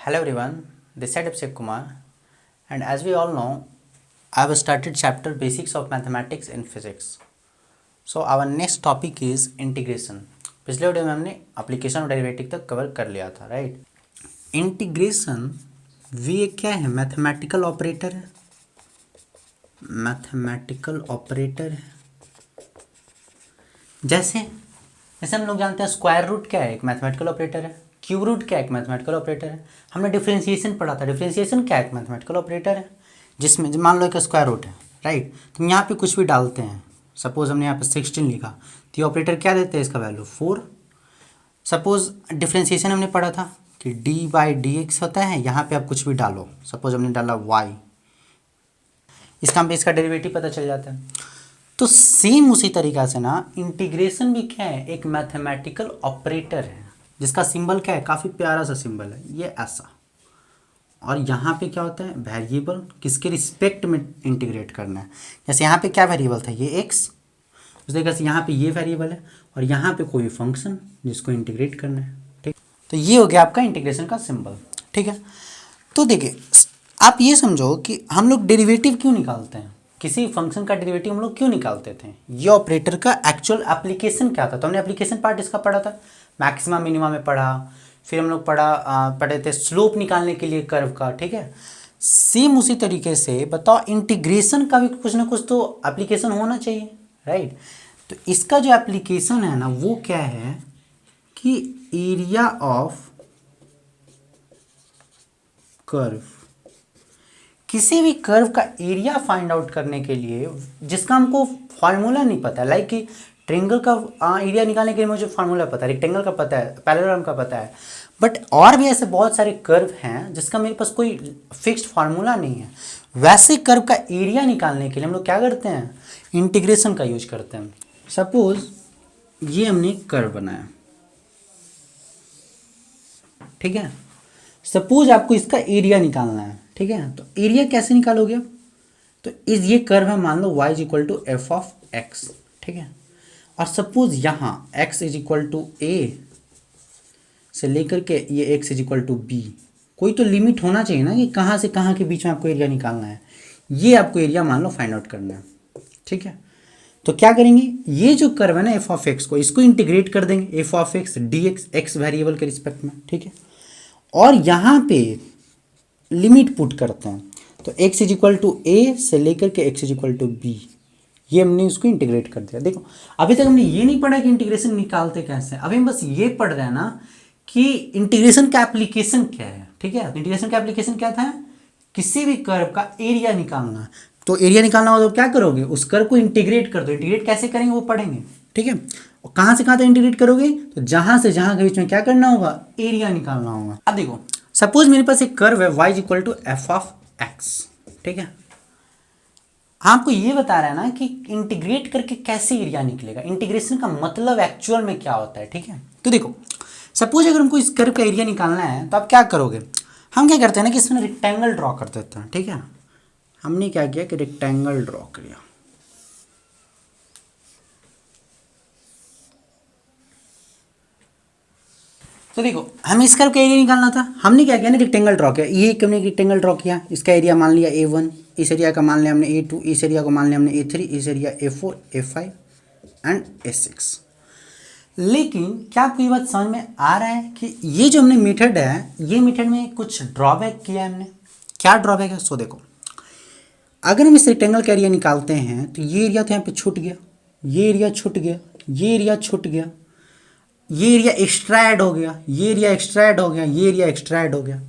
Hello everyone, this is Abhishek Kumar, and as we all know, I have started chapter Basics of Mathematics in Physics. So our next topic is integration. पिछले video में हमने application और derivative तक cover कर लिया था, right? Integration ये क्या है? मैथमेटिकल ऑपरेटर है, मैथमेटिकल ऑपरेटर है। जैसे जैसे हम लोग जानते हैं स्क्वायर रूट क्या है, एक मैथमेटिकल ऑपरेटर है। क्यूब रूट क्या है, एक मैथमेटिकल ऑपरेटर है। हमने डिफरेंशिएशन पढ़ा था, डिफरेंशिएशन क्या है, एक मैथमेटिकल ऑपरेटर है। जिसमें मान लो एक स्क्वायर रूट है, राइट? तो यहाँ पे कुछ भी डालते हैं, सपोज हमने यहाँ पे 16 लिखा, तो ये ऑपरेटर क्या देते हैं, इसका वैल्यू 4। सपोज डिफरेंशिएशन हमने पढ़ा था कि d/dx होता है, यहाँ पे आप कुछ भी डालो, सपोज हमने डाला y, इसका हम इसका डेरिवेटिव पता चल जाता है। तो सेम उसी तरीक़ा से ना इंटीग्रेशन भी क्या है, एक मैथमेटिकल ऑपरेटर है, जिसका सिंबल क्या है, काफ़ी प्यारा सा सिंबल है ये ऐसा। और यहाँ पे क्या होता है, वेरिएबल, किसके रिस्पेक्ट में इंटीग्रेट करना है। जैसे यहाँ पे क्या वेरिएबल था, ये x, उस तरीके से यहाँ पे ये वेरिएबल है, और यहाँ पे कोई फंक्शन जिसको इंटीग्रेट करना है, ठीक। तो ये हो गया आपका इंटीग्रेशन का सिंबल, ठीक है। तो देखिए आप ये समझो कि हम लोग डेरिवेटिव क्यों निकालते हैं, किसी फंक्शन का डेरिवेटिव हम लोग क्यों निकालते थे। ये ऑपरेटर का एक्चुअल एप्लीकेशन क्या था, तो हमने एप्लीकेशन पार्ट इसका पढ़ा था, मैक्सिमा मिनिमा में पढ़ा। फिर हम लोग पढ़े थे स्लोप निकालने के लिए कर्व का, ठीक है। सेम उसी तरीके से बताओ इंटीग्रेशन का भी कुछ ना कुछ तो एप्लीकेशन होना चाहिए, राइट। तो इसका जो एप्लीकेशन है ना वो क्या है कि एरिया ऑफ कर्व, किसी भी कर्व का एरिया फाइंड आउट करने के लिए जिसका हमको फार्मूला नहीं पता, लाइक कि ट्रायंगल का एरिया निकालने के लिए मुझे फार्मूला पता है, रेक्टेंगल का पता है, पैरेललोग्राम का पता है, बट और भी ऐसे बहुत सारे कर्व हैं जिसका मेरे पास कोई फिक्स्ड फार्मूला नहीं है। वैसे कर्व का एरिया निकालने के लिए हम लोग क्या करते हैं, इंटीग्रेशन का यूज करते हैं। सपोज ये हमने कर्व बनाया, ठीक है। सपोज आपको इसका एरिया निकालना है, ठीक है। तो एरिया कैसे निकालोगे आप, तो ये कर्व है, मान लो y = f(x), ठीक है। और सपोज यहाँ x = a से लेकर के ये x = b, कोई तो लिमिट होना चाहिए ना कि कहाँ से कहाँ के बीच में आपको एरिया निकालना है। ये आपको एरिया मान लो फाइंड आउट करना है, ठीक है। तो क्या करेंगे, ये जो कर्व है ना f(x) को, इसको इंटीग्रेट कर देंगे, f(x) dx, x वेरिएबल के रिस्पेक्ट में, ठीक है। और यहाँ पे लिमिट पुट करते हैं, तो x = a से लेकर के x = b, ये हमने उसको इंटीग्रेट कर दिया। देखो अभी तक हमने ये नहीं पढ़ा कि इंटीग्रेशन निकालते कैसे, अभी हम बस ये पढ़ रहे हैं ना कि इंटीग्रेशन का एप्लीकेशन क्या है, ठीक है। इंटीग्रेशन का एप्लीकेशन क्या था, किसी भी कर्व का एरिया निकालना। तो एरिया निकालना हो तो क्या करोगे, उस कर्व को इंटीग्रेट कर दो। इंटीग्रेट कैसे करेंगे वो पढ़ेंगे, ठीक है। और कहाँ से कहाँ तक इंटीग्रेट करोगे, तो जहाँ से जहाँ के बीच में क्या करना होगा, एरिया निकालना होगा। अब देखो सपोज मेरे पास एक कर्व है y = f(x), ठीक है। आपको ये बता रहा है ना कि इंटीग्रेट करके कैसे एरिया निकलेगा, इंटीग्रेशन का मतलब एक्चुअल में क्या होता है, ठीक है। तो देखो सपोज अगर हमको इस कर्व का एरिया निकालना है तो आप क्या करोगे, हम क्या करते हैं ना कि इसमें रेक्टेंगल ड्रॉ कर देते हैं, ठीक है। हमने क्या किया कि रेक्टेंगल ड्रॉ किया, तो देखो हमें इस कर्व का एरिया निकालना था, हमने क्या किया ना, रेक्टेंगल ड्रॉ किया। ये हमने रेक्टेंगल ड्रॉ किया, इसका एरिया मान लिया a1, इस एरिया का मान लिया हमने a2, इस एरिया को मान लिया हमने a3, इस area a4, a5 and a6। लेकिन क्या आपको ये बात समझ में आ रहा है कि ये जो हमने मेथड है, ये मेथड में कुछ ड्रॉबैक किया है हमने। क्या ड्रॉबैक है, सो देखो अगर हम इस रेक्टेंगल का एरिया निकालते हैं तो ये एरिया तो यहाँ पे छूट गया, ये एरिया छूट गया, ये एरिया छूट गया, ये एरिया एक्स्ट्रा ऐड हो गया, ये एरिया एक्स्ट्रा ऐड हो गया, ये एरिया एक्स्ट्रा ऐड हो गया।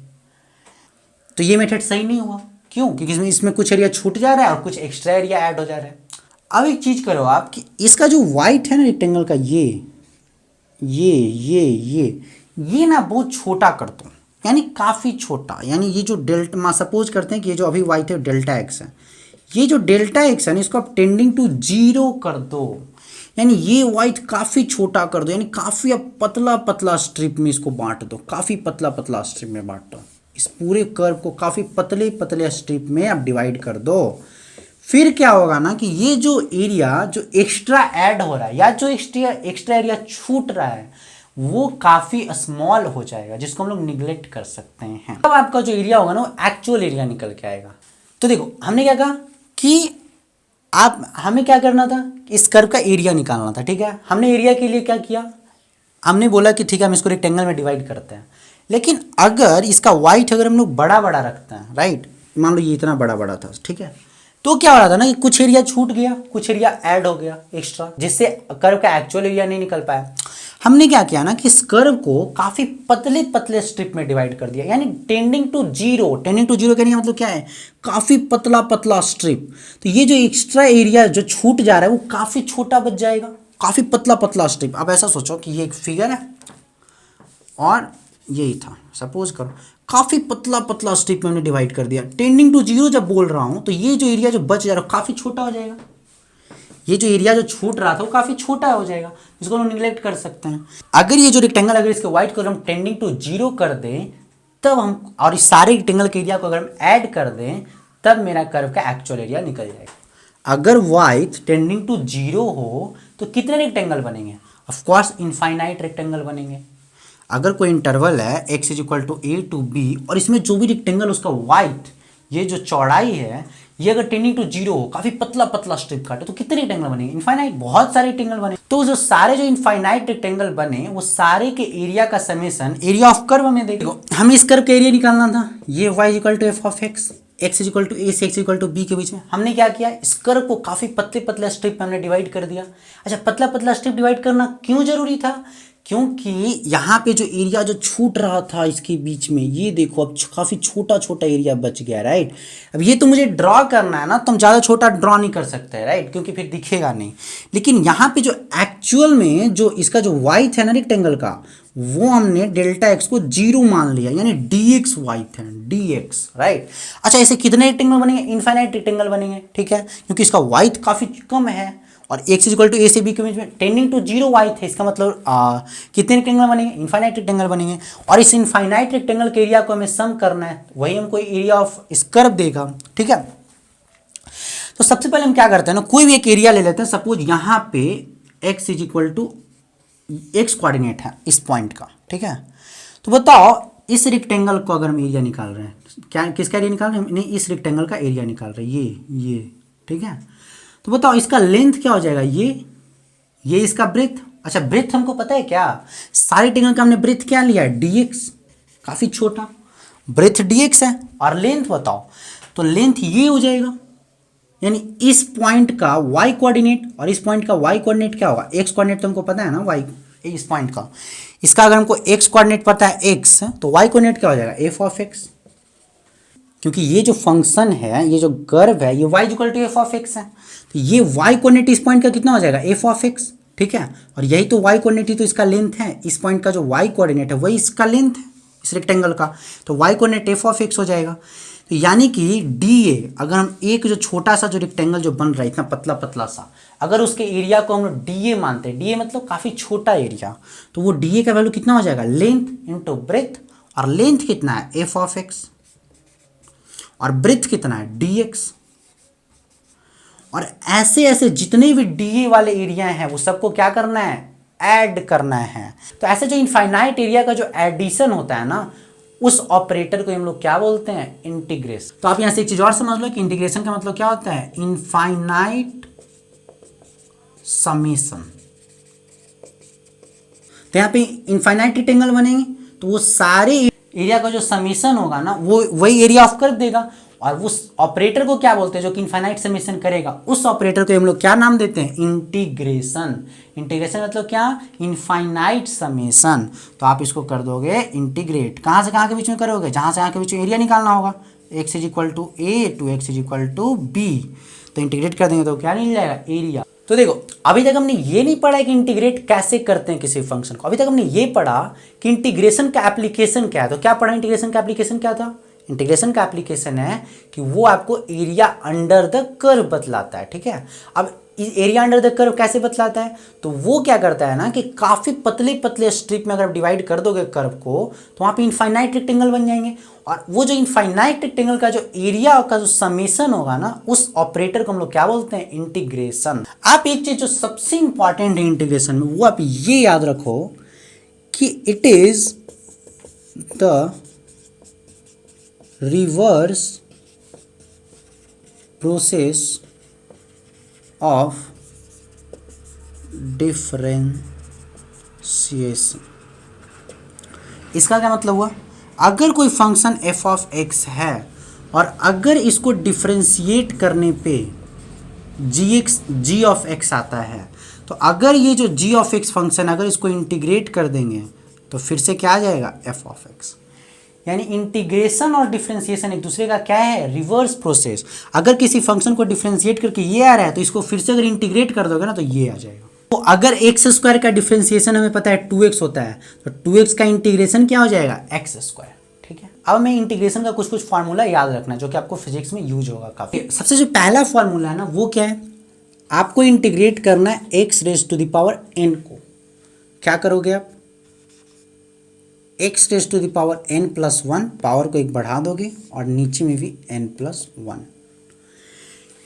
तो ये मेथड सही नहीं हुआ, क्यों, क्योंकि इसमें कुछ एरिया छूट जा रहा है और कुछ एक्स्ट्रा एरिया ऐड हो जा रहा है। अब एक चीज़ करो आप कि इसका जो वाइट है ना रेक्टेंगल का, ये ना बहुत छोटा कर दो, यानी काफ़ी छोटा, यानी ये जो डेल्टा, सपोज करते हैं कि ये जो अभी वाइट है डेल्टा x है, ये जो डेल्टा x है ना इसको आप टेंडिंग टू 0 कर दो, यानी ये वाइट काफ़ी छोटा कर दो, यानी काफ़ी अब पतला पतला स्ट्रिप में इसको बांट दो, काफ़ी पतला पतला स्ट्रिप में बांट दो, इस पूरे कर्व को काफ़ी पतले पतले स्ट्रिप में आप डिवाइड कर दो। फिर क्या होगा ना कि ये जो एरिया जो एक्स्ट्रा ऐड हो रहा है या जो एक्स्ट्रा एरिया छूट रहा है, वो काफ़ी स्मॉल हो जाएगा, जिसको हम लोग निगलेक्ट कर सकते हैं। अब आपका जो एरिया होगा ना वो एक्चुअल एरिया निकल के आएगा। तो देखो हमने क्या कहा कि हमें क्या करना था, इस कर्व का एरिया निकालना था। ठीक है, हमने एरिया के लिए क्या किया, हमने बोला कि ठीक है हम इसको रेक्टेंगल में डिवाइड करते हैं। लेकिन अगर इसका वाइट अगर हम लोग बड़ा बड़ा रखते हैं, राइट, मान लो ये इतना बड़ा बड़ा था, ठीक है, तो क्या हो रहा था ना कि कुछ एरिया छूट गया, कुछ एरिया ऐड हो गया एक्स्ट्रा, जिससे कर्व का एक्चुअल एरिया नहीं निकल पाया। हमने क्या किया ना कि इस कर्व को काफ़ी पतले पतले स्ट्रिप में डिवाइड कर दिया, यानी tending to zero. Tending to zero कहने का मतलब क्या है, काफ़ी पतला पतला स्ट्रिप। तो ये जो एक्स्ट्रा एरिया जो छूट जा रहा है वो काफ़ी छोटा बच जाएगा, काफ़ी पतला पतला स्ट्रिप। अब ऐसा सोचो कि ये एक फिगर है और यही था, सपोज करो काफ़ी पतला पतला स्ट्रिप में हमने डिवाइड कर दिया। टेंडिंग टू जीरो जब बोल रहा हूँ तो ये जो एरिया जो बच जा रहा है काफ़ी छोटा हो जाएगा, ये जो एरिया जो छूट रहा था वो काफ़ी छोटा हो जाएगा, इसको हम निगलेक्ट कर सकते हैं। अगर ये जो रेक्टेंगल अगर इसके वाइट को हम टेंडिंग टू जीरो कर दें तब हम, और इस सारे रेक्टेंगल के एरिया को अगर हम ऐड कर दें तब मेरा कर्व का एक्चुअल एरिया निकल जाएगा। अगर वाइट टेंडिंग टू जीरो हो तो कितने रेक्टेंगल बनेंगे, ऑफ कोर्स इनफाइनाइट रेक्टेंगल बनेंगे। अगर कोई इंटरवल है x is equal to A to B और इसमें जो भी रेक्टेंगल उसका वाइट, ये जो चौड़ाई है, ये अगर टेंडिंग टू जीरो हो, काफी पतला पतला स्ट्रिप काटे, तो कितने रेक्टेंगल बनेंगे, इनफाइनाइट, बहुत सारे रेक्टेंगल बने। तो जो सारे जो इनफाइनाइट रेक्टेंगल बने वो सारे के एरिया का समेशन एरिया ऑफ कर्व हमें देखो, हमें इस कर्व का एरिया निकालना था। ये y equal to F of x, x is equal to a से एक्स इक्वल टू बी के बीच में हमने क्या किया, इस कर्व को काफी पतले पतले स्ट्रिप में हमने डिवाइड कर दिया। अच्छा, पतला पतला स्ट्रिप डिवाइड करना क्यों जरूरी था, क्योंकि यहाँ पे जो एरिया जो छूट रहा था इसके बीच में, ये देखो अब काफ़ी छोटा छोटा एरिया बच गया, राइट। अब ये तो मुझे ड्रॉ करना है ना, तो हम ज़्यादा छोटा ड्रॉ नहीं कर सकते, राइट, क्योंकि फिर दिखेगा नहीं। लेकिन यहाँ पे जो एक्चुअल में जो इसका जो वाइट है ना रेक्टेंगल का, वो हमने डेल्टा एक्स को जीरो मान लिया, यानी डी एक्स वाइट है, डी एक्स, राइट। अच्छा, ऐसे कितने रेक्टेंगल बनेंगे, इनफाइनाइट रेक्टेंगल बनेंगे, ठीक है, क्योंकि इसका वाइट काफ़ी कम है और x इक्वल टू ए से बी के बीच में टेंडिंग टू जीरो वाई थे, इसका मतलब कितने रेक्टेंगल बनेंगे, इनफाइनाइट रेक्टेंगल बनेंगे। और इस इनफाइनाइट रेक्टेंगल के एरिया को हमें सम करना है, वही हमको एरिया ऑफ इस कर्व देगा, ठीक है। तो सबसे पहले हम क्या करते हैं ना, कोई भी एक एरिया ले लेते हैं। सपोज यहाँ पे x is equal to X coordinate है इस पॉइंट का, ठीक है। तो बताओ इस रेक्टेंगल को अगर हम एरिया निकाल रहे हैं, क्या किसका एरिया निकाल रहे हैं, नहीं, इस रेक्टेंगल का एरिया निकाल रहे हैं, ये ठीक है। तो बताओ इसका लेंथ क्या हो जाएगा, ये इसका ब्रेथ। अच्छा, ब्रेथ हमको पता है क्या, सारे रेक्टेंगल का हमने ब्रेथ क्या लिया है, dx, काफी छोटा ब्रेथ dx है। और लेंथ बताओ, तो लेंथ ये हो जाएगा, यानी इस पॉइंट का y कोऑर्डिनेट और इस पॉइंट का y कोऑर्डिनेट क्या होगा, x कोऑर्डिनेट तो हमको पता है ना, y इस पॉइंट का, इसका अगर हमको x कोऑर्डिनेट पता है x, तो y कोऑर्डिनेट क्या हो जाएगा, f ऑफ x, क्योंकि ये जो फंक्शन है, ये जो कर्व है, ये y equal to F of X है। तो ये y कोऑर्डिनेट इस पॉइंट का कितना हो जाएगा, f ऑफ x, ठीक है। और यही तो y कोऑर्डिनेट ही तो इसका लेंथ है, इस पॉइंट का जो y कोऑर्डिनेट है वही इसका लेंथ है इस रेक्टेंगल का, तो y coordinate f of x हो जाएगा। तो यानी कि DA, अगर हम एक जो छोटा सा जो रेक्टेंगल जो बन रहा है इतना पतला पतला सा, अगर उसके एरिया को हम लोग DA मानते हैं, DA मतलब काफ़ी छोटा एरिया, तो वो DA का वैल्यू कितना हो जाएगा, लेंथ इंटू ब्रेथ, और लेंथ कितना है, f ऑफ x, और ब्रेथ कितना है, dx। और ऐसे ऐसे जितने भी DA वाले एरिया हैं वो सबको क्या करना है, ऐड करना है। तो ऐसे जो इनफाइनाइट एरिया का जो एडिशन होता है ना, उस ऑपरेटर को हम लोग क्या बोलते हैं, इंटीग्रेशन। तो आप यहां से एक चीज और समझ लो कि इंटीग्रेशन का मतलब क्या होता है, इनफाइनाइट समेशन। तो यहाँ पे इनफाइनाइट रेक्टेंगल बनेंगे तो वो सारे एरिया का जो समेशन होगा ना, वो वही एरिया ऑफ कर देगा। और उस ऑपरेटर को क्या बोलते हैं, जो कि इनफाइनाइट समेशन करेगा, उस ऑपरेटर को हम लोग क्या नाम देते हैं, इंटीग्रेशन। इंटीग्रेशन मतलब क्या, इनफाइनाइट समेशन। तो आप इसको कर दोगे इंटीग्रेट, कहाँ से कहाँ के बीच में करोगे, जहाँ से यहाँ के बीच में एरिया निकालना होगा, x is equal to A to x is equal to B. तो इंटीग्रेट कर देंगे तो क्या मिल जाएगा, एरिया। तो देखो अभी तक हमने ये नहीं पढ़ा है कि इंटीग्रेट कैसे करते हैं किसी फंक्शन को, अभी तक हमने ये पढ़ा कि इंटीग्रेशन का एप्लीकेशन क्या है। तो क्या पढ़ा, इंटीग्रेशन का एप्लीकेशन क्या था, इंटीग्रेशन का एप्लीकेशन है कि वो आपको एरिया अंडर द कर्व बतलाता है, ठीक है। अब एरिया अंडर द कर्व कैसे बतलाता है, तो वो क्या करता है ना कि काफ़ी पतले पतले स्ट्रिप में अगर आप डिवाइड कर दोगे कर्व को, तो वहाँ पे इनफाइनाइट रेक्टेंगल बन जाएंगे। और वो जो इनफाइनाइट रेक्टेंगल का जो एरिया का जो समेशन होगा ना, उस ऑपरेटर को हम लोग क्या बोलते हैं, इंटीग्रेशन। आप एक चीज जो सबसे इंपॉर्टेंट है इंटीग्रेशन में, वो आप ये याद रखो कि it is the reverse process of differentiation. इसका क्या मतलब हुआ, अगर कोई फंक्शन एफ ऑफ एक्स है और अगर इसको डिफरेंशिएट करने पे जी ऑफ एक्स आता है, तो अगर ये जो जी ऑफ एक्स फंक्शन अगर इसको इंटीग्रेट कर देंगे तो फिर से क्या आ जाएगा, एफ ऑफ एक्स। यानी इंटीग्रेशन और डिफरेंशिएशन एक दूसरे का क्या है, रिवर्स प्रोसेस। अगर किसी फंक्शन को डिफरेंशिएट करके ये आ रहा है तो इसको फिर से अगर इंटीग्रेट कर दोगे ना तो ये आ जाएगा। तो अगर एक्स स्क्वायर का डिफरेंशिएशन हमें पता है 2x होता है, तो 2x का इंटीग्रेशन क्या हो जाएगा, एक्स स्क्वायर। ठीक है, अब हमें इंटीग्रेशन का कुछ कुछ फार्मूला याद रखना है जो कि आपको फिजिक्स में यूज होगा काफी। सबसे जो पहला फार्मूला है ना वो क्या है, आपको इंटीग्रेट करना है x raise to the power n को। क्या करोगे आप, X raise to the power n plus 1, power को एक बढ़ा दोगे और नीचे में भी n प्लस 1।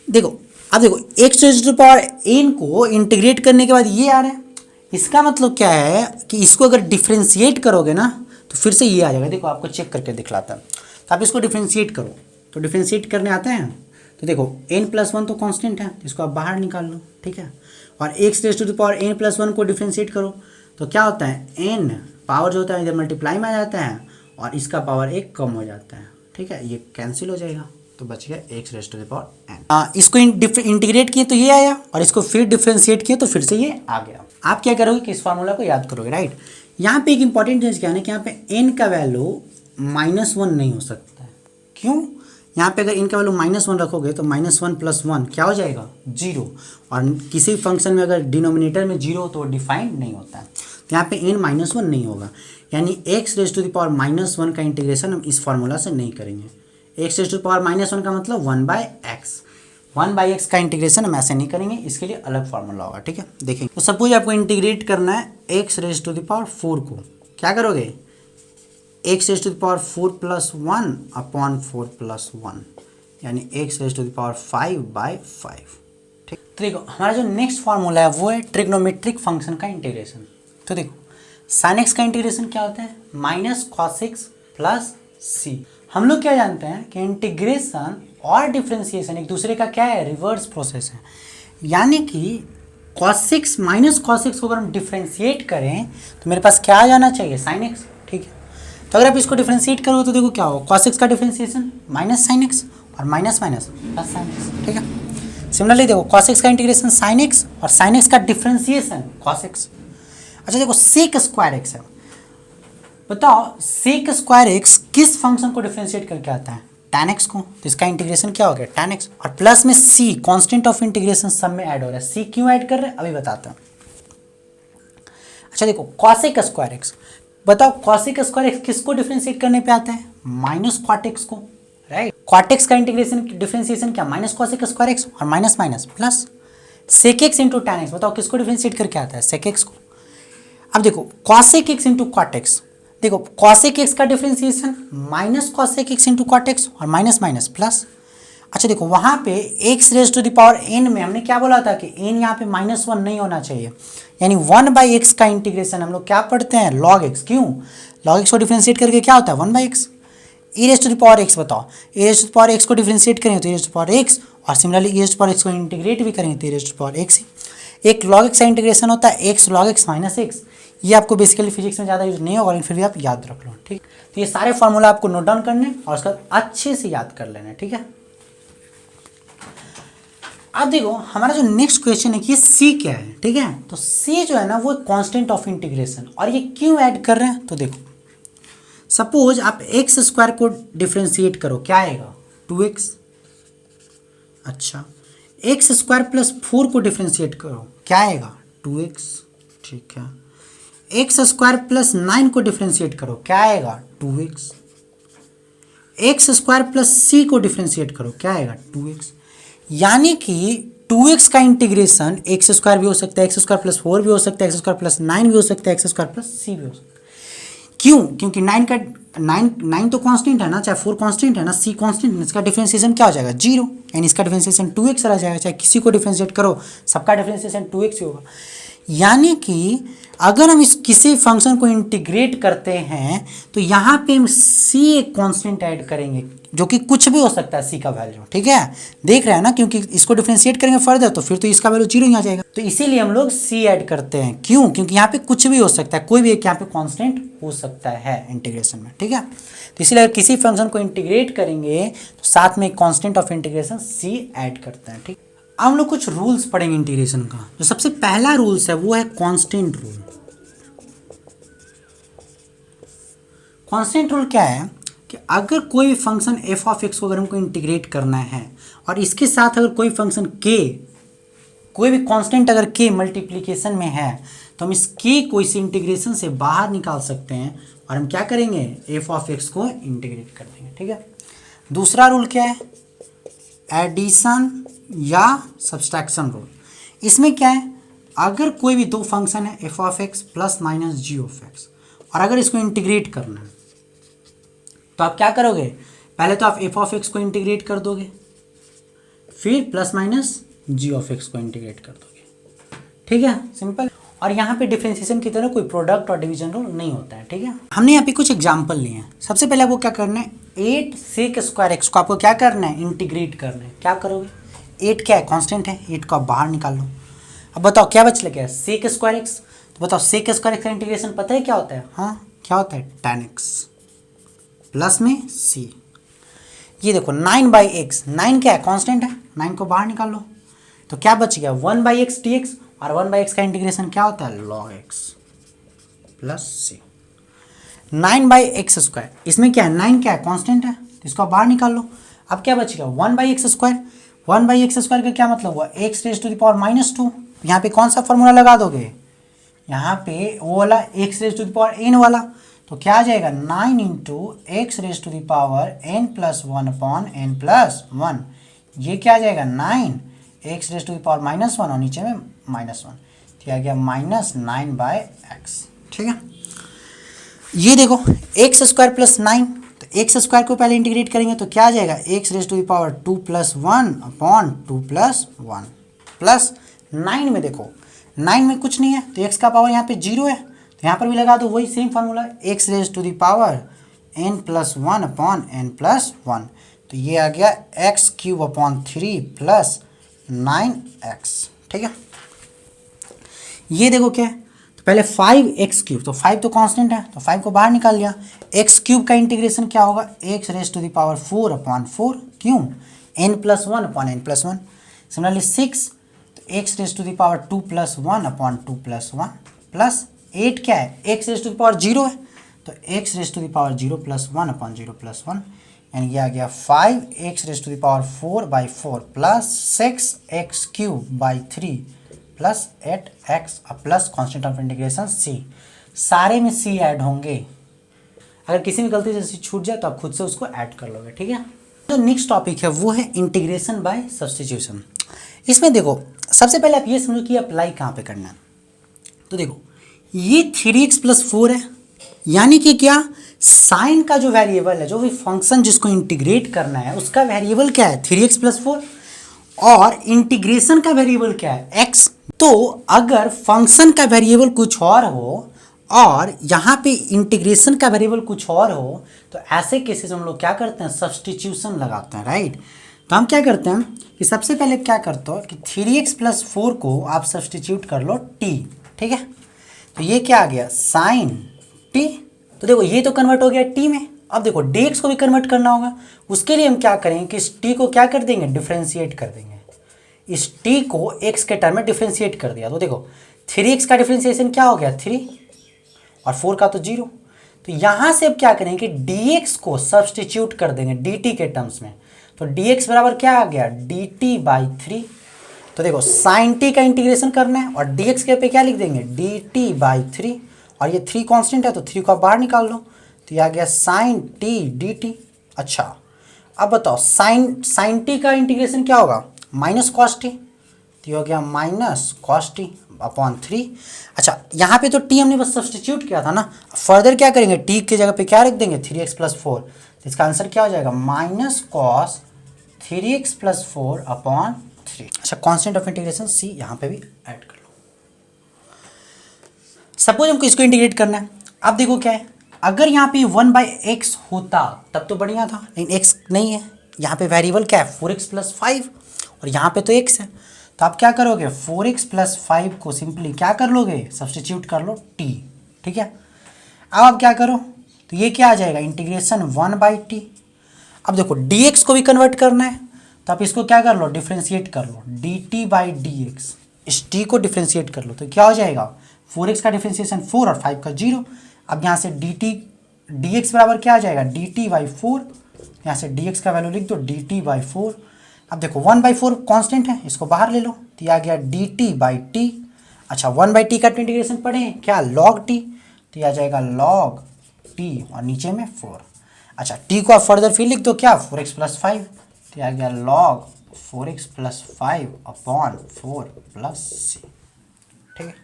देखो अब देखो X raise to power n को इंटीग्रेट करने के बाद ये आ रहा है, इसका मतलब क्या है कि इसको अगर डिफरेंशिएट करोगे ना तो फिर से ये आ जाएगा। देखो आपको चेक करके दिखलाता है, तो आप इसको डिफरेंशिएट करो, तो डिफरेंशिएट करने आता है। तो देखो n प्लस 1 तो कांस्टेंट है, इसको आप बाहर निकाल लो। ठीक है, और X raise to the power n plus 1 को डिफरेंशिएट करो तो क्या होता है, n पावर जो होता है इधर मल्टीप्लाई में आ जाता है और इसका पावर एक कम हो जाता है। ठीक है, ये कैंसिल हो जाएगा तो बच गया X raise to the power n। इसको इंटीग्रेट किए तो ये आया और इसको फिर डिफरेंशिएट किए तो फिर से ये आ गया। आप क्या करोगे कि इस फार्मूला को याद करोगे, राइट। यहाँ पे एक इंपॉर्टेंट चीज़ क्या है ना कि यहाँ पे n का वैल्यू -1 नहीं हो सकता है। क्यों, यहाँ पे अगर n का वैल्यू -1 रखोगे तो -1 प्लस 1 क्या हो जाएगा, 0। और किसी फंक्शन में अगर डिनोमिनेटर में 0 हो तो डिफाइंड नहीं होता है, तो यहाँ पे n -1 नहीं होगा। यानी X raise to the power -1 का इंटीग्रेशन हम इस फार्मूला से नहीं करेंगे। X raise to the power -1 का मतलब 1/x का इंटीग्रेशन हम ऐसे नहीं करेंगे, इसके लिए अलग फार्मूला होगा। ठीक है, देखेंगे। तो सपोज आपको इंटीग्रेट करना है x raise to the power 4 को, क्या करोगे, X raise to the power 4 plus 1 upon 4 plus 1, यानी X raise to the power 5/5। ठीक, तो देखो हमारा जो नेक्स्ट फार्मूला है वो है ट्रिग्नोमेट्रिक फंक्शन का इंटीग्रेशन। तो देखो साइन एक्स का इंटीग्रेशन क्या होता है, -cos x प्लस c। हम लोग क्या जानते हैं कि इंटीग्रेशन और डिफरेंशिएशन एक दूसरे का क्या है, रिवर्स प्रोसेस है। यानी कि cos x -cos x को अगर हम डिफरेंशिएट करें तो मेरे पास क्या आ जाना चाहिए, sin x। ठीक है, तो अगर आप इसको डिफरेंशिएट करो तो देखो क्या हो, cos x का डिफरेंशिएशन -sin x और माइनस प्लस sin x। ठीक है, सिमिलरली देखो cos x का इंटीग्रेशन sin x और sin x का डिफरेंशिएशन cos x। अच्छा देखो sec स्क्वायर x है, बताओ sec स्क्वायर x किस फंक्शन को डिफरेंशिएट करके आता है, tan x को। तो इसका इंटीग्रेशन क्या हो गया, tan x, और प्लस में c कांस्टेंट ऑफ इंटीग्रेशन सब में ऐड हो रहा है। c क्यों ऐड कर रहे हैं अभी बताता हूँ। अच्छा देखो cosec स्क्वायर x, बताओ cosec स्क्वायर x किसको डिफरेंशिएट करने पे आता है, -cot x को, राइट। cot x का इंटीग्रेशन डिफरेंशिएशन क्या, -cosec स्क्वायर x और minus minus plus sec x into tan x, बताओ किसको डिफरेंशिएट करके आता है, sec x को। अब देखो cosec x into cot x, देखो cosec x का differentiation -cosec x into cot x और माइनस माइनस प्लस। अच्छा देखो वहाँ पे x raise to the power n में हमने क्या बोला था कि n यहाँ पे -1 नहीं होना चाहिए, यानी 1/x का इंटीग्रेशन हम लोग क्या पढ़ते हैं, log x। क्यों, log x को डिफरेंशिएट करके क्या होता है, 1/x। e raise to the power x, बताओ e raise to the power x को डिफरेंशिएट करेंगे तो e raise to the power x, और similarly e raise to the power x को इंटीग्रेट भी करेंगे तो e raise to the power x ही। एक log x का इंटीग्रेशन होता है x log x minus x। ये आपको बेसिकली फिजिक्स में ज़्यादा यूज नहीं होगा लेकिन फिर भी आप याद रख लो। ठीक, तो ये सारे फार्मूला आपको नोट डाउन करने और उसका अच्छे से याद कर लेना। ठीक है, अब देखो हमारा जो नेक्स्ट क्वेश्चन है कि c क्या है। ठीक है, तो c जो है ना वो कांस्टेंट ऑफ इंटीग्रेशन, और ये क्यों ऐड कर रहे हैं, तो देखो सपोज आप एक्स स्क्वायर को डिफरेंशिएट करो, क्या आएगा, 2x। अच्छा एक्स स्क्वायर प्लस 4 को डिफरेंशिएट करो, क्या आएगा, 2x। ठीक है, एक्स स्क्वायर प्लस 9 को डिफरेंशिएट करो, क्या आएगा, 2x। X square plus c को डिफरेंशिएट करो, क्या आएगा, 2x। यानी कि 2x का इंटीग्रेशन एक्स स्क्वायर भी हो सकता है, एक्स स्क्वायर प्लस 4 भी हो सकता है, एक्स स्क्वायर प्लस 9 भी हो सकता है, एक्स स्क्वायर प्लस c भी हो सकता है। क्यों, क्योंकि 9 तो कांस्टेंट है ना, चाहे 4 कांस्टेंट है ना, c कांस्टेंट है, इसका डिफरेंशिएशन क्या हो जाएगा, 0, यानी इसका डिफरेंशिएशन 2x रह जाएगा। चाहे किसी को डिफरेंशिएट करो सबका डिफरेंशिएशन 2x ही होगा। यानी कि अगर हम इस किसी फंक्शन को इंटीग्रेट करते हैं तो यहाँ पे हम सी एक कांस्टेंट ऐड करेंगे जो कि कुछ भी हो सकता है सी का वैल्यू, ठीक है, देख रहे हैं ना, क्योंकि इसको डिफरेंशिएट करेंगे फर्दर तो फिर तो इसका वैल्यू 0 ही आ जाएगा। तो इसीलिए हम लोग सी ऐड करते हैं, क्यों, क्योंकि यहाँ पे कुछ भी हो सकता है, कोई भी एक यहाँ पे कांस्टेंट हो सकता है इंटीग्रेशन में, ठीक है। तो इसीलिए अगर किसी फंक्शन को इंटीग्रेट करेंगे तो साथ में constant of integration C add करते हैं, ठीक। अब हम लोग कुछ रूल्स पढ़ेंगे इंटीग्रेशन का। जो सबसे पहला रूल्स है वो है कांस्टेंट रूल। कांस्टेंट रूल क्या है कि अगर कोई भी फंक्शन एफ ऑफ एक्स को अगर हमको इंटीग्रेट करना है और इसके साथ अगर कोई फंक्शन के, कोई भी कांस्टेंट अगर के मल्टीप्लिकेशन में है तो हम इस के को इस इंटीग्रेशन से बाहर निकाल सकते हैं और हम क्या करेंगे, एफ ऑफ एक्स को इंटीग्रेट कर देंगे, ठीक है। दूसरा रूल क्या है, एडिशन या सब्सट्रैक्शन रूल। इसमें क्या है, अगर कोई भी दो फंक्शन है F of X plus minus G of X और अगर इसको इंटीग्रेट करना है तो आप क्या करोगे, पहले तो आप एफ ऑफ एक्स को इंटीग्रेट कर दोगे, फिर plus minus G of X को इंटीग्रेट कर दोगे, ठीक है, सिंपल। और यहाँ पे डिफरेंशिएशन की तरह कोई प्रोडक्ट और डिवीजन रूल नहीं होता है, ठीक है। हमने यहाँ पे कुछ एग्जांपल लिए हैं। सबसे पहले आपको क्या करना है, 8 सेक स्क्वायर एक्स को आपको क्या करना है, इंटीग्रेट करना है। क्या करोगे, 8 क्या है, कांस्टेंट है, 8 को आप बाहर निकाल लो। अब बताओ क्या बच लगे, सेक स्क्वायर एक्स। तो बताओ सेक स्क्वायर एक्स का इंटीग्रेशन पता है क्या होता है, हाँ क्या होता है, tan x प्लस में c। ये देखो 9/x, 9 क्या है, कांस्टेंट है, 9 को बाहर निकाल लो तो क्या बच गया, 1/x dx। और 1/x का इंटीग्रेशन क्या होता है, log x plus c। 9/x square, इसमें क्या है, 9 क्या है, कांस्टेंट है, तो इसको बाहर निकाल लो। अब क्या बचेगा, 1/x स्क्वायर। 1/x स्क्वायर का क्या मतलब हुआ, x raise to the power -2। यहाँ पे कौन सा फॉर्मूला लगा दोगे, यहाँ पे वो वाला x raise to the power n वाला। तो क्या आ जाएगा, 9 into x raise to the power n plus 1 upon n plus 1। ये क्या आ जाएगा, 9 x raise to the power -1 और नीचे में -1, तो आ गया -9/x, ठीक है। ये देखो एक्स स्क्वायर प्लस 9, तो एक्स स्क्वायर को पहले इंटीग्रेट करेंगे तो क्या आ जाएगा, x raise to the power 2 plus 1 upon 2 plus 1 plus 9 में देखो 9 में कुछ नहीं है तो x का पावर यहाँ पे 0 है, तो यहाँ पर भी लगा दो वही same formula, x raise to the power n plus 1 upon n plus 1। तो ये आ गया x cube upon 3 plus 9x, ठीक है। ये देखो क्या है, तो पहले 5x क्यूब, तो 5 तो कांस्टेंट है तो 5 को बाहर निकाल लिया। x क्यूब का इंटीग्रेशन क्या होगा, x raise to the power 4 upon 4, क्यों, n plus 1 upon n plus 1। Similarly 6, तो x raise to the power 2 plus 1 upon 2 plus 1 plus 8 क्या है, x raise to the power 0 है, तो x raise to the power 0 plus 1 upon 0 plus 1, यानी ये आ गया 5 x raise to the power 4/4 plus 6 x cube by 3 plus 8x plus constant of integration c। सारे में c ऐड होंगे, अगर किसी में गलती से c छूट जाए तो आप खुद से उसको ऐड कर लोगे, ठीक है। जो नेक्स्ट टॉपिक है वो है इंटीग्रेशन बाय सब्स्टिट्यूशन। इसमें देखो सबसे पहले आप ये समझो कि अप्लाई कहाँ पे करना है। तो देखो ये 3x प्लस 4 है, यानी कि क्या, साइन का जो वेरिएबल है, जो भी फंक्शन जिसको इंटीग्रेट करना है उसका वेरिएबल क्या है, 3x प्लस 4, और इंटीग्रेशन का वेरिएबल क्या है, x। तो अगर फंक्शन का वेरिएबल कुछ और हो और यहाँ पे इंटीग्रेशन का वेरिएबल कुछ और हो तो ऐसे केसेस हम लोग क्या करते हैं, सब्स्टिट्यूशन लगाते हैं, राइट। तो हम क्या करते हैं कि सबसे पहले क्या करते हो कि 3x प्लस 4 को आप सब्स्टिट्यूट कर लो t, ठीक है। तो ये क्या आ गया, साइन t। तो देखो ये तो कन्वर्ट हो गया t में, अब देखो dx को भी कन्वर्ट करना होगा, उसके लिए हम क्या करेंगे कि इस t को क्या कर देंगे, डिफरेंशिएट कर देंगे। इस t को x के टर्म में डिफरेंशिएट कर दिया तो देखो 3x का डिफरेंशिएशन क्या हो गया, 3, और 4 का तो 0। तो यहाँ से अब क्या करेंगे कि dx को सब्स्टिट्यूट कर देंगे dt के टर्म्स में, तो dx बराबर क्या आ गया, dt/3। तो देखो साइन t का इंटीग्रेशन करना है और dx के पे क्या लिख देंगे, dt/3, और ये 3 कांस्टेंट है तो 3 को आप बाहर निकाल लो, तो ये आ गया साइन t dt। अच्छा अब बताओ साइन t का इंटीग्रेशन क्या होगा, माइनस कॉस टी, तो ये हो गया माइनस कॉस टी अपॉन 3। अच्छा यहाँ पे तो t हमने बस सब्स्टिट्यूट किया था ना, फर्दर क्या करेंगे, t की जगह पे क्या रख देंगे, 3x प्लस 4, तो इसका आंसर क्या हो जाएगा, minus cos 3x plus 4 upon 3। अच्छा कांस्टेंट ऑफ इंटीग्रेशन c यहाँ पे भी ऐड कर लो। सपोज हमको इसको इंटीग्रेट करना है। अब देखो क्या है, अगर यहाँ पे 1/x होता तब तो बढ़िया था, लेकिन x नहीं है, यहाँ पे वेरिएबल क्या है 4x + 5 और यहाँ पे तो x है। तो आप क्या करोगे, 4x + 5 को सिंपली क्या कर लोगे, सब्सटीट्यूट कर लो t, ठीक है। अब आप क्या करो, तो ये क्या आ जाएगा, इंटीग्रेशन 1/t। अब देखो dx को भी कन्वर्ट करना है, तो आप इसको क्या कर लो, डिफ्रेंशिएट कर लो, dt/dx। इस t को डिफ्रेंशिएट कर लो तो क्या हो जाएगा, 4x का डिफ्रेंशिएशन 4 और 5 का 0। अब यहाँ से dx बराबर क्या आ जाएगा, dt/4। यहाँ से dx का वैल्यू लिख दो dt/4। अब देखो 1/4 कांस्टेंट है, इसको बाहर ले लो, तो ये आ गया dt/t। अच्छा 1/t का इंटीग्रेशन पढ़े हैं क्या, log t, तो ये आ जाएगा log t और नीचे में 4। अच्छा t को आप फर्दर फिर लिख दो क्या, 4x + 5, तो ये आ गया log 4x + 5/4 + c, ठीक है।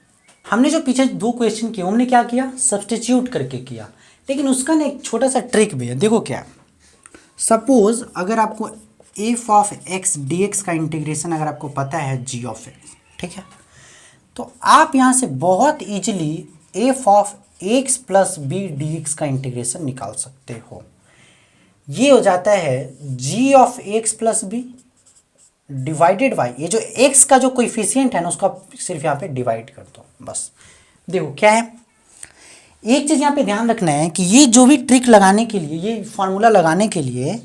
हमने जो पीछे 2 क्वेश्चन किए हमने क्या किया, सब्स्टिट्यूट करके किया, लेकिन उसका ना एक छोटा सा ट्रिक भी है। देखो क्या, सपोज अगर आपको f(x) dx का इंटीग्रेशन अगर आपको पता है g(x), ठीक है, तो आप यहाँ से बहुत इजीली f(x + b) dx का इंटीग्रेशन निकाल सकते हो। ये हो जाता है g(x + b) डिवाइडेड बाई ये जो x का जो कोएफिशिएंट है ना उसका सिर्फ यहाँ पे डिवाइड कर दो, बस। देखो क्या है, एक चीज़ यहाँ पे ध्यान रखना है कि ये जो भी ट्रिक लगाने के लिए, ये फॉर्मूला लगाने के लिए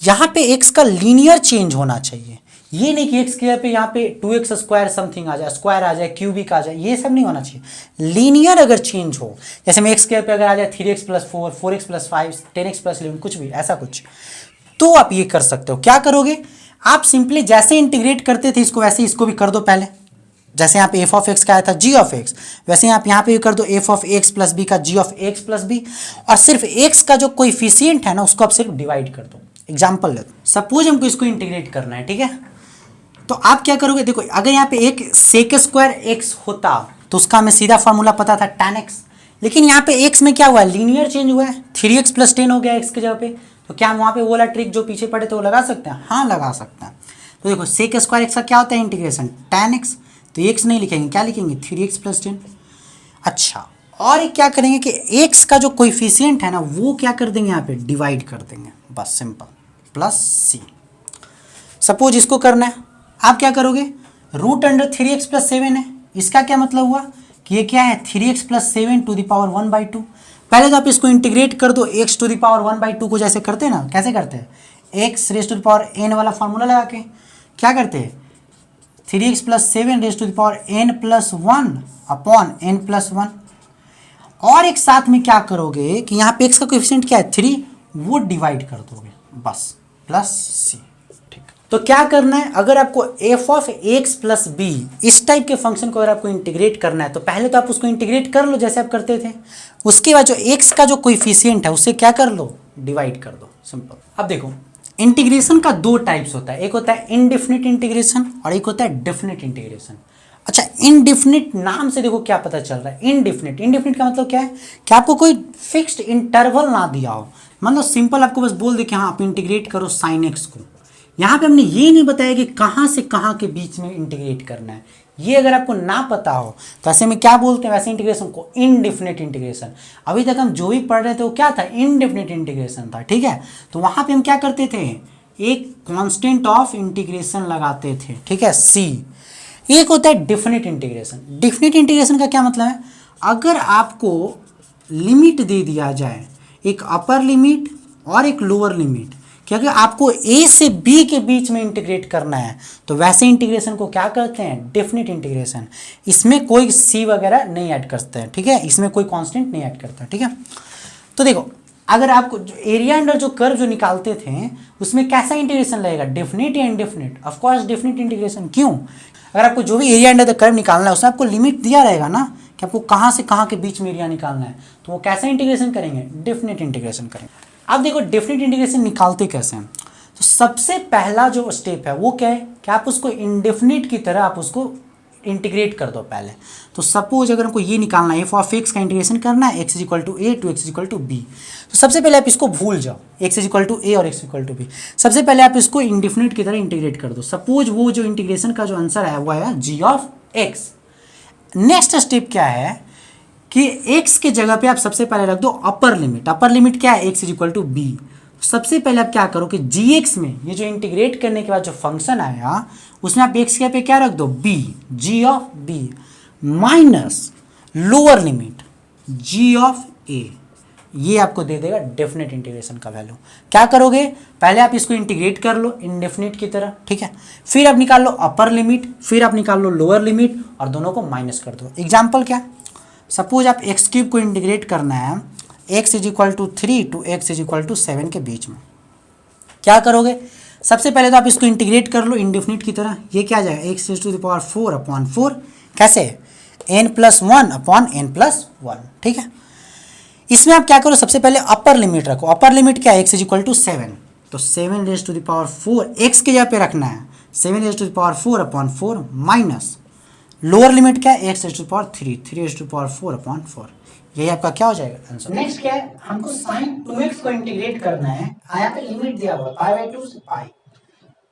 यहाँ पे x का लीनियर चेंज होना चाहिए। ये नहीं कि x के पे यहाँ पे 2x² समथिंग आ जाए, स्क्वायर आ जाए, क्यूबिक आ जाए, ये सब नहीं होना चाहिए। लीनियर अगर चेंज हो, जैसे में x के पे अगर आ जाए 3x + 4, 4x + 5, 10x + 11, कुछ भी ऐसा कुछ, तो आप ये कर सकते हो। क्या करोगे, आप सिंपली जैसे इंटीग्रेट करते थे इसको वैसे इसको भी कर दो पहले। जैसे यहाँ पे f(x) का आया था g(x), वैसे आप यहाँ पे भी कर दो f(x + b) का g(x + b), और सिर्फ x का जो कोएफिशिएंट है ना उसको आप सिर्फ डिवाइड कर दो। एग्जाम्पल ले, सपोज हमको इसको इंटीग्रेट करना है, ठीक है, तो आप क्या करोगे, देखो अगर यहाँ पे एक sec² x होता तो उसका हमें सीधा फॉर्मूला पता था tan x, लेकिन यहाँ पे x में क्या हुआ है, लीनियर चेंज हुआ है, 3x + 10 हो गया x की जगह पे, तो क्या हम वहाँ पे वो वाला ट्रिक जो पीछे पड़े थे वो लगा सकते हैं, हाँ लगा सकते हैं। तो देखो sec² x का क्या होता है इंटीग्रेशन, tan x, तो x नहीं लिखेंगे, क्या लिखेंगे 3x + 10। अच्छा और एक क्या करेंगे कि x का जो कोएफिशिएंट है ना वो क्या कर देंगे, यहाँ पे डिवाइड कर देंगे, बस सिंपल, +c। सपोज इसको करना है, आप क्या करोगे, √3x + 7 है, इसका क्या मतलब हुआ कि ये क्या है 3x + 7 to the power 1/2। पहले तो आप इसको इंटीग्रेट कर दो x to the power 1/2 को, जैसे करते हैं ना, कैसे करते हैं, x raised to the power n वाला फॉर्मूला लगा के क्या करते हैं, 3x + 7 raised to the power n + 1/n + 1। और एक साथ में क्या करोगे कि यहाँ पे x का कोएफिशिएंट क्या है 3, वो डिवाइड कर दोगे, बस +c। ठीक, तो क्या करना है, अगर आपको f(x + b) इस टाइप के फंक्शन को अगर आपको इंटीग्रेट करना है तो पहले तो आप उसको इंटीग्रेट कर लो जैसे आप करते थे, उसके बाद जो x का जो कोएफिशिएंट है उससे क्या कर लो, डिवाइड कर दो, सिंपल। अब देखो इंटीग्रेशन का 2 टाइप्स होता है, एक होता है इनडेफिनिट इंटीग्रेशन और एक होता है डेफिनिट इंटीग्रेशन। अच्छा इनडेफिनिट नाम से देखो क्या पता चल रहा है, इनडेफिनिट का मतलब क्या है कि आपको कोई फिक्स्ड इंटरवल ना दिया हो, मतलब सिंपल आपको बस बोल दे कि हाँ आप इंटीग्रेट करो sin x को। यहाँ पे हमने ये नहीं बताया कि कहाँ से कहाँ के बीच में इंटीग्रेट करना है, ये अगर आपको ना पता हो तो ऐसे में क्या बोलते हैं वैसे इंटीग्रेशन को, इनडेफिनिट इंटीग्रेशन। अभी तक हम जो भी पढ़ रहे थे वो क्या था, इनडेफिनिट इंटीग्रेशन था, ठीक है। तो वहाँ पे हम क्या करते थे, एक कांस्टेंट ऑफ इंटीग्रेशन लगाते थे, ठीक है, c। एक होता है डेफिनिट इंटीग्रेशन। डेफिनिट इंटीग्रेशन का क्या मतलब है, अगर आपको लिमिट दे दिया जाए, एक अपर लिमिट और एक लोअर लिमिट, कि अगर आपको a से b के बीच में इंटीग्रेट करना है तो वैसे इंटीग्रेशन को क्या करते हैं, डेफिनिट इंटीग्रेशन। इसमें कोई c वगैरह नहीं ऐड करते हैं, ठीक है, इसमें कोई कांस्टेंट नहीं ऐड करता, ठीक है। तो देखो अगर आपको एरिया अंडर जो कर्व जो निकालते थे उसमें कैसा इंटीग्रेशन लगेगा, डेफिनिट या indefinite, of course definite integration. क्यों, अगर आपको जो भी एरिया अंडर द कर्व निकालना है उसमें आपको लिमिट दिया रहेगा ना कि आपको कहाँ से कहाँ के बीच में एरिया निकालना है, तो वो कैसा इंटीग्रेशन करेंगे, डेफिनिट इंटीग्रेशन करेंगे। अब देखो डेफिनिट इंटीग्रेशन निकालते कैसे हैं, तो सबसे पहला जो स्टेप है वो क्या है कि आप उसको इंडेफिनिट की तरह आप उसको इंटीग्रेट कर दो पहले। तो सपोज अगर हमको ये निकालना है f(x) का इंटीग्रेशन करना है x = a to x = b, तो सबसे पहले आप इसको भूल जाओ, x = a और x = b, सबसे पहले आप इसको इंडेफिनिट की तरह इंटीग्रेट कर दो। सपोज वो जो इंटीग्रेशन का जो आंसर है वो है g(x). नेक्स्ट स्टेप क्या है, कि x के जगह पे आप सबसे पहले रख दो अपर लिमिट। अपर लिमिट क्या है? x is equal to b. सबसे पहले आप क्या करो कि gx में ये जो इंटीग्रेट करने के बाद जो फंक्शन आया उसमें आप x के पे क्या रख दो? b, g of b minus lower limit g of a। ये आपको दे देगा डेफिनेट इंटीग्रेशन का वैल्यू। क्या करोगे? पहले आप इसको इंटीग्रेट कर लो इनडेफिनेट की तरह, ठीक है, फिर आप निकाल लो अपर लिमिट, फिर आप निकाल लो लोअर लिमिट और दोनों को माइनस कर दो। एग्जाम्पल क्या? सपोज आप एक्स क्यूब को इंटीग्रेट करना है x is equal to 3 to x is equal to 7 के बीच में। क्या करोगे? सबसे पहले तो आप इसको इंटीग्रेट कर लो इंडेफिनिट की तरह। ये क्या आ जाएगा? X to the power 4 upon 4 कैसे? n+1 अपॉन n+1, ठीक है। इसमें आप क्या करो? सबसे पहले अपर लिमिट रखो। अपर लिमिट क्या है? एक्स इज इक्वल टू 7, तो 7 raise to the power 4 x के जगह पे रखना है 7 raise to the power 4 upon 4 minus lower limit क्या है? X raise to the power 3 raise to the power 4 upon 4। यही आपका क्या हो जाएगा आंसर। नेक्स्ट क्या है? हमको sin 2x को इंटीग्रेट करना है। यहाँ पे लिमिट दिया हुआ π/2 से पाई।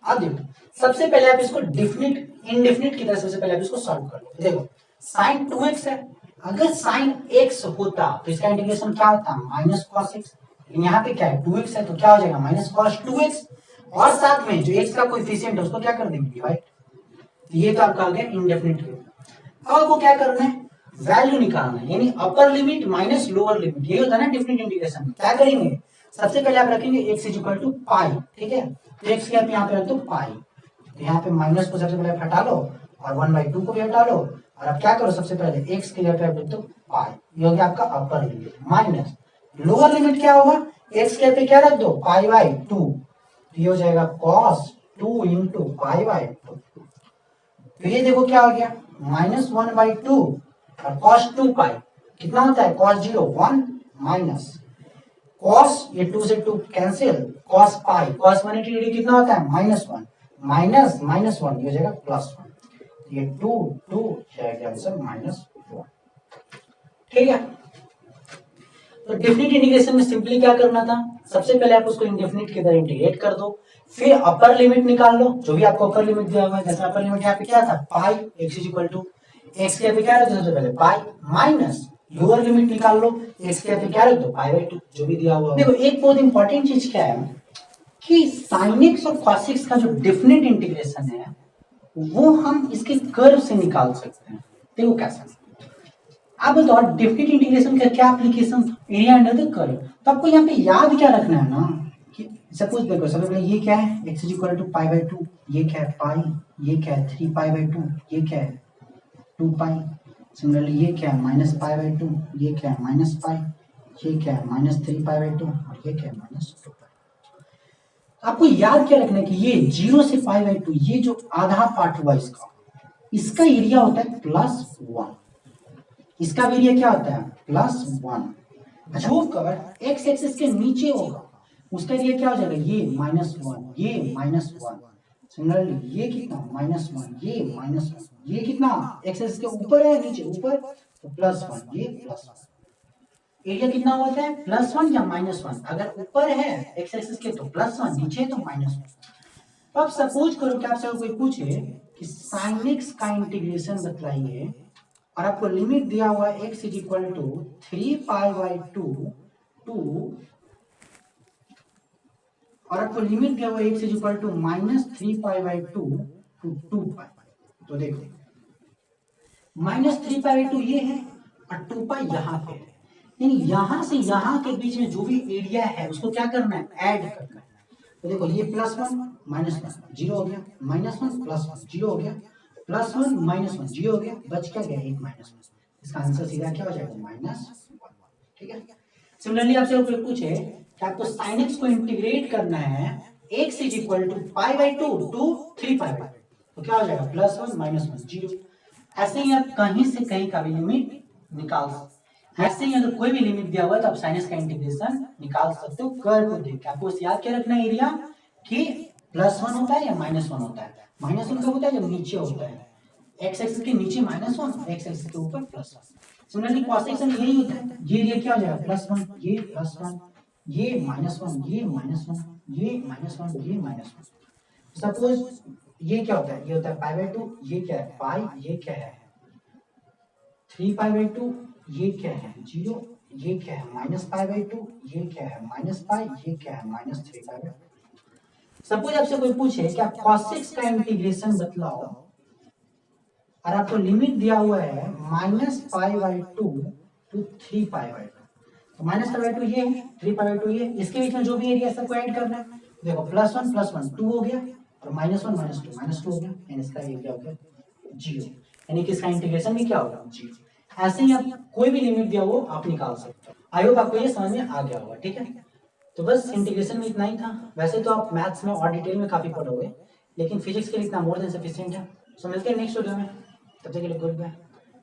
अब देखो सबसे पहले आप इसको डेफिनिट इनडेफिनिट की तरह सबसे पहले आप इसको सॉल्व कर लो। देखो sin 2x है, अगर sin x होता तो इसका इंटीग्रेशन क्या होता? Minus cos x। यहाँ पे क्या है? 2x है तो क्या हो जाएगा? माइनस cos 2x और साथ में जो x का कोएफिशिएंट है उसको क्या कर देंगे? डिवाइड। ये तो आपका आ गया इंडेफिनिट। अब आपको क्या करना है? वैल्यू निकालना है, यानी upper limit minus lower limit. ये होता है ना डेफिनिट इंटीग्रेशन। क्या करेंगे? सबसे पहले आप रखेंगे x इज इक्वल टू पाई, ठीक है, तो x के आप यहाँ पे रख दो पाई, तो यहाँ पे माइनस को सबसे पहले हटा लो और 1/2 को भी हटा लो और अब क्या करो? सबसे पहले x के जगह पे आप रख दो पाई। ये हो गया आपका upper limit minus lower limit क्या होगा? x के पे क्या रख दो? π/2, तो ये हो जाएगा cos 2 इंटू π/2। तो ये देखो क्या हो गया? -1/2 और cos 2 पाई कितना होता है? cos 0 1 माइनस cos, ये 2 से 2 कैंसिल, cos पाई cos 180 डिग्री कितना होता है? -1 माइनस -1 ये हो जाएगा +1, ये 2 जाएगा आंसर -1, ठीक है। तो डेफिनिट इंटीग्रेशन में सिंपली क्या करना था? सबसे पहले आप उसको इंडेफिनिट की तरह इंटीग्रेट कर दो, फिर अपर लिमिट निकाल लो, जो भी आपको अपर लिमिट दिया हुआ है। जैसे अपर लिमिट यहाँ पे क्या था? Pi, x is equal to x के पे क्या रख दो? सबसे पहले पाई माइनस लोअर लिमिट निकाल लो, x के पे क्या रख दो? π/2 जो भी दिया हुआ है। देखो एक बहुत इंपॉर्टेंट चीज क्या है कि sin x और cos x का जो डेफिनिट इंटीग्रेशन है वो हम इसके कर्व से निकाल सकते हैं। देखो कैसे? आप बताओ डेफिनिट इंटीग्रेशन का क्या application? Area under the curve. तो आपको यहाँ पे याद क्या रखना है ना कि सपोज देखो सबसे पहले ये क्या है? x इज इक्वल टू π/2, ये क्या है? पाई, ये क्या है? 3π/2, ये क्या है? 2 पाई। सिमिलरली ये क्या है? -π/2, ये क्या है? माइनस पाई, ये क्या है? -3π/2 और ये क्या है? -2 पाई। आपको याद क्या रखना है कि ये 0 से π/2 ये जो आधा पार्ट हुआ इसका एरिया होता है +1। इसका भी एरिया क्या होता है? +1। जो कर्व एक्स एक्सिस के नीचे होगा उसका एरिया क्या हो जाएगा? ये -1, ये -1। सिमिलरली ये कितना? -1, ये -1। ये कितना? एक्स एक्सिस के ऊपर है नीचे? ऊपर, तो +1, ये +1। एरिया कितना होता है? +1 या -1? अगर ऊपर है एक्स एक्सिस के तो +1, नीचे तो -1। तो अब सपोज करो कि आपसे कोई पूछे कि sin x का इंटीग्रेशन बतलाइए और आपको लिमिट दिया हुआ है x is equal to 3π/2 to और आपको लिमिट दिया हुआ है x is equal to -3π/2 to 2 pi. तो देखो -3π/2 ये है और 2 पाई यहाँ पे है, यानी यहाँ से यहाँ के बीच में जो भी एरिया है उसको क्या करना है? ऐड करना है। तो देखो ये +1 -1 0 हो गया, -1 +1 0 हो गया, +1 -1 0 हो गया, बच क्या गया? 1 -1। इसका आंसर सीधा क्या हो जाएगा? -1, ठीक है। सिमिलरली आपसे कोई पूछे कि आपको sin x को इंटीग्रेट करना है x is equal to π/2 to 3π/2, तो क्या हो जाएगा? +1 -1 0। ऐसे ही आप कहीं से कहीं का भी लिमिट निकाल सकते। ऐसे ही अगर कोई भी लिमिट दिया हुआ है तो आप sin x का इंटीग्रेशन निकाल सकते हो कर्व को देख के। आपको याद क्या रखना है एरिया कि +1 होता है या -1 होता है? -1 कब होता है? जब नीचे होता है, x एक्सिस के नीचे -1, x एक्सिस के ऊपर +1। सिमिलरली cos x में यही होता है। ये एरिया क्या हो जाएगा? +1, ये +1, ये -1, ये -1, ये -1, ये -1। सपोज ये क्या होता है? ये होता है π/2, ये क्या है? पाई, ये क्या है? 3π/2, ये क्या है 0, ये क्या है -π/2, ये क्या है -π, ये क्या है -3π/2। सपोज आपसे कोई पूछे कि आप cos6 का इंटीग्रेशन बतलाओ और आपको लिमिट दिया हुआ है -π/2 टू 3π/2, तो -π/2 ये है, 3π/2 ये, इसके बीच में जो भी एरिया सबको ऐड करना है। देखो +1 + 1 2 हो गया और -1 -2 हो गया, यानी इसका एरिया हो गया 0, यानी कि इसका इंटीग्रेशन भी क्या होगा 0। ऐसे ही आप कोई भी लिमिट दिया हो आप निकाल सकते हो। आई होप आपको ये समझ में आ गया होगा, ठीक है। तो बस इंटीग्रेशन में इतना ही था। वैसे तो आप मैथ्स में और डिटेल में काफी पढ़ोगे, लेकिन फिजिक्स के लिए इतना मोर देन सफिशिएंट है। सो मिलते हैं नेक्स्ट वीडियो में, तब तक के लिए गुड बाय।